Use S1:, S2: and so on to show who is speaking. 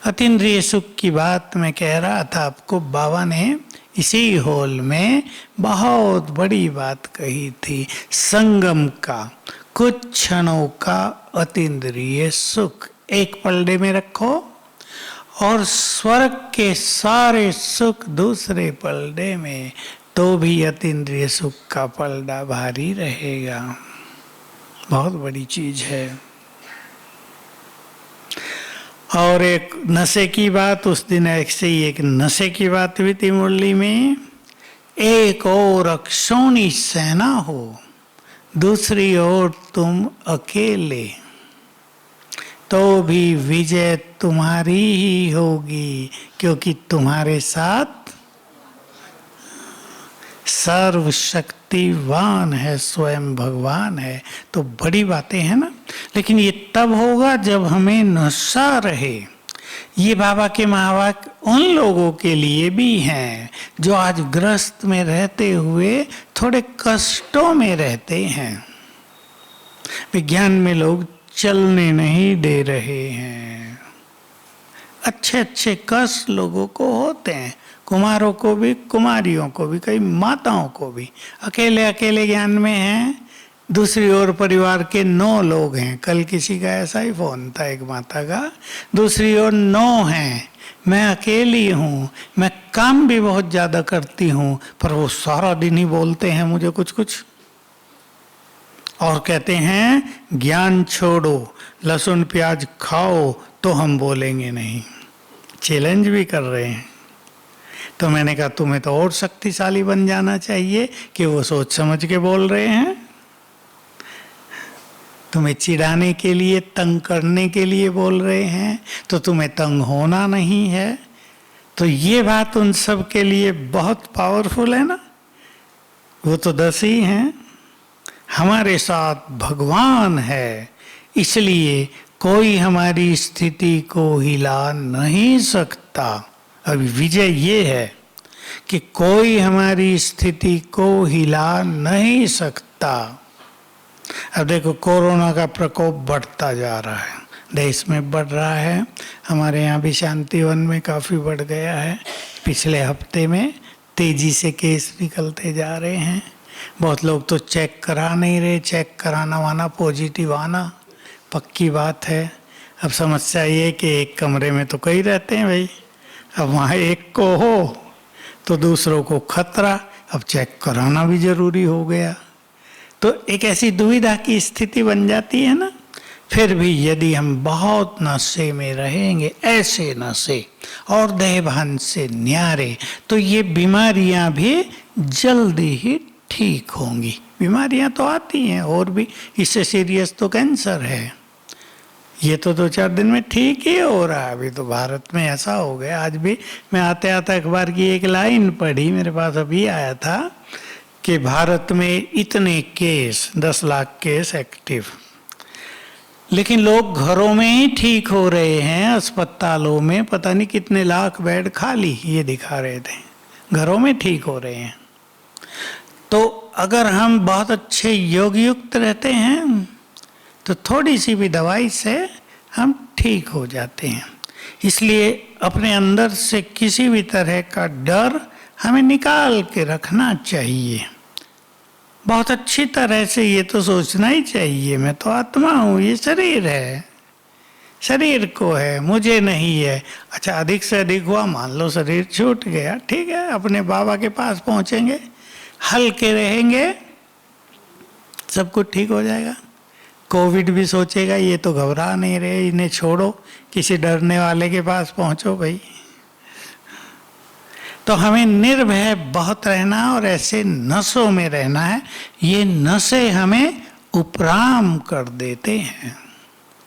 S1: अतीन्द्रिय सुख की बात मैं कह रहा था आपको, बाबा ने इसी हॉल में बहुत बड़ी बात कही थी। संगम का कुछ क्षणों का अतीन्द्रिय सुख एक पलड़े में रखो और स्वर्ग के सारे सुख दूसरे पलड़े में, तो भी अतीन्द्रिय सुख का पलड़ा भारी रहेगा। बहुत बड़ी चीज है। और एक नशे की बात, उस दिन ऐसे ही एक नशे की बात हुई थी मुरली में। एक और अक्षौणी सेना हो, दूसरी ओर तुम अकेले, तो भी विजय तुम्हारी ही होगी, क्योंकि तुम्हारे साथ सर्वशक्तिवान है, स्वयं भगवान है। तो बड़ी बातें हैं ना। लेकिन ये तब होगा जब हमें नशा रहे। ये बाबा के महावाक्य उन लोगों के लिए भी हैं जो आज ग्रस्त में रहते हुए थोड़े कष्टों में रहते हैं। विज्ञान में लोग चलने नहीं दे रहे हैं। अच्छे अच्छे कष्ट लोगों को होते हैं, कुमारों को भी, कुमारियों को भी, कई माताओं को भी। अकेले अकेले ज्ञान में हैं। दूसरी ओर परिवार के 9 लोग हैं। कल किसी का ऐसा ही फोन था, एक माता का। दूसरी ओर 9 हैं, मैं अकेली हूँ, मैं काम भी बहुत ज्यादा करती हूँ, पर वो सारा दिन ही बोलते हैं मुझे कुछ कुछ और कहते हैं ज्ञान छोड़ो, लहसुन प्याज खाओ, तो हम बोलेंगे नहीं। चैलेंज भी कर रहे हैं। तो मैंने कहा तुम्हें तो और शक्तिशाली बन जाना चाहिए कि वो सोच समझ के बोल रहे हैं। तुम्हें चिढ़ाने के लिए, तंग करने के लिए बोल रहे हैं, तो तुम्हें तंग होना नहीं है। तो ये बात उन सब के लिए बहुत पावरफुल है ना। वो तो 10 ही हैं। हमारे साथ भगवान है, इसलिए कोई हमारी स्थिति को हिला नहीं सकता। अभी विजय ये है कि कोई हमारी स्थिति को हिला नहीं सकता। अब देखो कोरोना का प्रकोप बढ़ता जा रहा है, देश में बढ़ रहा है। हमारे यहाँ भी शांतिवन में काफ़ी बढ़ गया है। पिछले हफ्ते में तेजी से केस निकलते जा रहे हैं। बहुत लोग तो चेक करा नहीं रहे। चेक कराना वाना, पॉजिटिव आना पक्की बात है। अब समस्या ये कि एक कमरे में तो कई रहते हैं भाई। अब वहाँ एक को हो तो दूसरों को खतरा। अब चेक कराना भी जरूरी हो गया। तो एक ऐसी दुविधा की स्थिति बन जाती है ना। फिर भी यदि हम बहुत नशे में रहेंगे, ऐसे नशे और देहभान से न्यारे, तो ये बीमारियां भी जल्दी ही ठीक होंगी। बीमारियां तो आती हैं और भी, इससे सीरियस तो कैंसर है। ये तो 2-4 दिन में ठीक ही हो रहा है। अभी तो भारत में ऐसा हो गया। आज भी मैं आते आते अखबार की एक लाइन पढ़ी, मेरे पास अभी आया था कि भारत में इतने केस, 10 लाख केस एक्टिव, लेकिन लोग घरों में ही ठीक हो रहे हैं। अस्पतालों में पता नहीं कितने लाख बेड खाली, ये दिखा रहे थे। घरों में ठीक हो रहे हैं। तो अगर हम बहुत अच्छे योग युक्त रहते हैं तो थोड़ी सी भी दवाई से हम ठीक हो जाते हैं। इसलिए अपने अंदर से किसी भी तरह का डर हमें निकाल के रखना चाहिए। बहुत अच्छी तरह से ये तो सोचना ही चाहिए, मैं तो आत्मा हूँ, ये शरीर है, शरीर को है, मुझे नहीं है। अच्छा, अधिक से अधिक हुआ, मान लो शरीर छूट गया, ठीक है, अपने बाबा के पास पहुँचेंगे, हल्के रहेंगे, सब कुछ ठीक हो जाएगा। कोविड भी सोचेगा ये तो घबरा नहीं रहे, इन्हें छोड़ो, किसी डरने वाले के पास पहुंचो भाई। तो हमें निर्भय बहुत रहना और ऐसे नशों में रहना है। ये नशे हमें उपराम कर देते हैं।